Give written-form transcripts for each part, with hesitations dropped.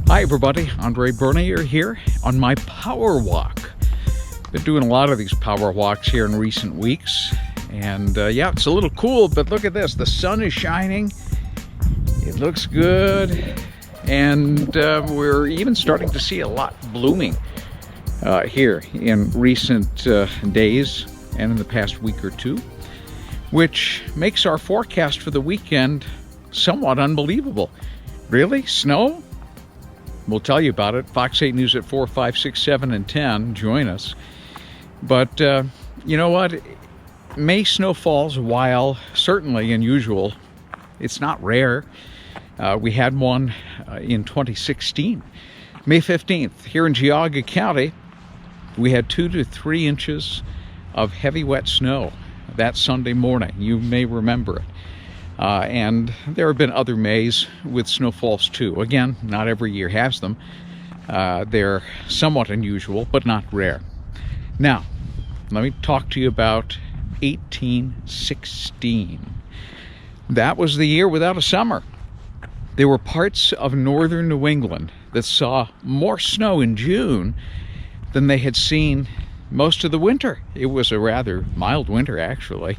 Hi everybody, Andre Bernier here on my power walk. Been doing a lot of these power walks here in recent weeks, and yeah, it's a little cool, but look at this. The sun is shining, it looks good, and we're even starting to see a lot blooming here in recent days and in the past week or two, which makes our forecast for the weekend somewhat unbelievable. Really? Snow? We'll tell you about it. Fox 8 News at 4, 5, 6, 7, and 10. Join us. But you know what? May snowfalls, while certainly unusual, it's not rare. We had one in 2016. May 15th, here in Geauga County, we had 2 to 3 inches of heavy wet snow that Sunday morning. You may remember it. And there have been other Mays with snowfalls too. Again, not every year has them. They're somewhat unusual, but not rare. Now, let me talk to you about 1816. That was the year without a summer. There were parts of northern New England that saw more snow in June than they had seen most of the winter. It was a rather mild winter, actually.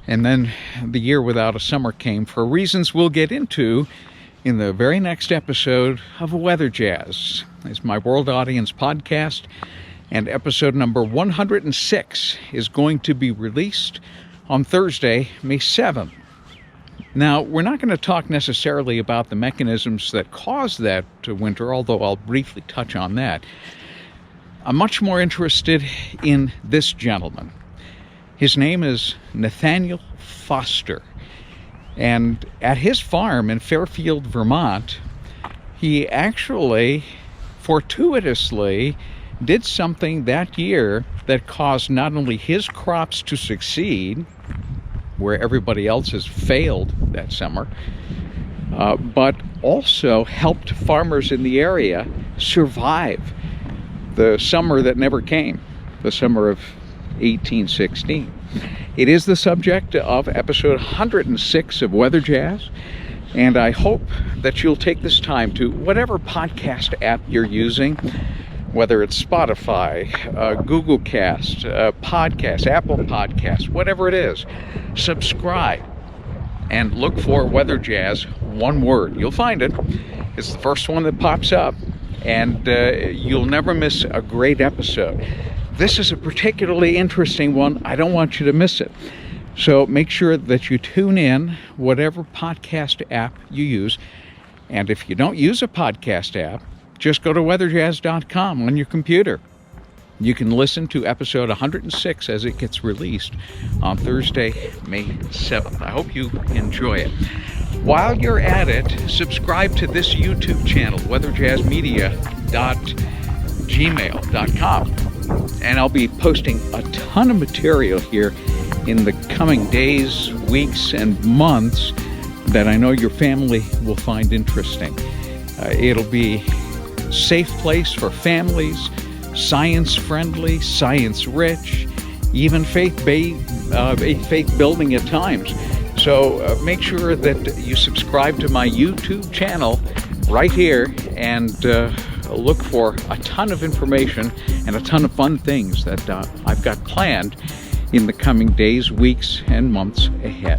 And then the year without a summer came for reasons we'll get into in the very next episode of WeatherJazz. It's my World Audience podcast, and episode number 106 is going to be released on Thursday, May 7th. Now, we're not going to talk necessarily about the mechanisms that caused that winter, although I'll briefly touch on that. I'm much more interested in this gentleman. His name is Nathaniel Foster, and at his farm in Fairfield, Vermont, he actually fortuitously did something that year that caused not only his crops to succeed, where everybody else has failed that summer, but also helped farmers in the area survive the summer that never came, the summer of 1816. It is the subject of episode 106 of WeatherJazz, and I hope that you'll take this time to, whatever podcast app you're using, whether it's Spotify, Google Cast, Podcast, Apple Podcast, whatever it is, subscribe and look for WeatherJazz, one word. You'll find it. It's the first one that pops up, and you'll never miss a great episode. This is a particularly interesting one. I don't want you to miss it. So make sure that you tune in, whatever podcast app you use. And if you don't use a podcast app, just go to weatherjazz.com on your computer. You can listen to episode 106 as it gets released on Thursday, May 7th. I hope you enjoy it. While you're at it, subscribe to this YouTube channel, weatherjazzmedia.gmail.com. And I'll be posting a ton of material here in the coming days, weeks, and months that I know your family will find interesting. It'll be a safe place for families, science-friendly, science-rich, even faith-building at times. So make sure that you subscribe to my YouTube channel right here and look for a ton of information and a ton of fun things that I've got planned in the coming days, weeks, and months ahead.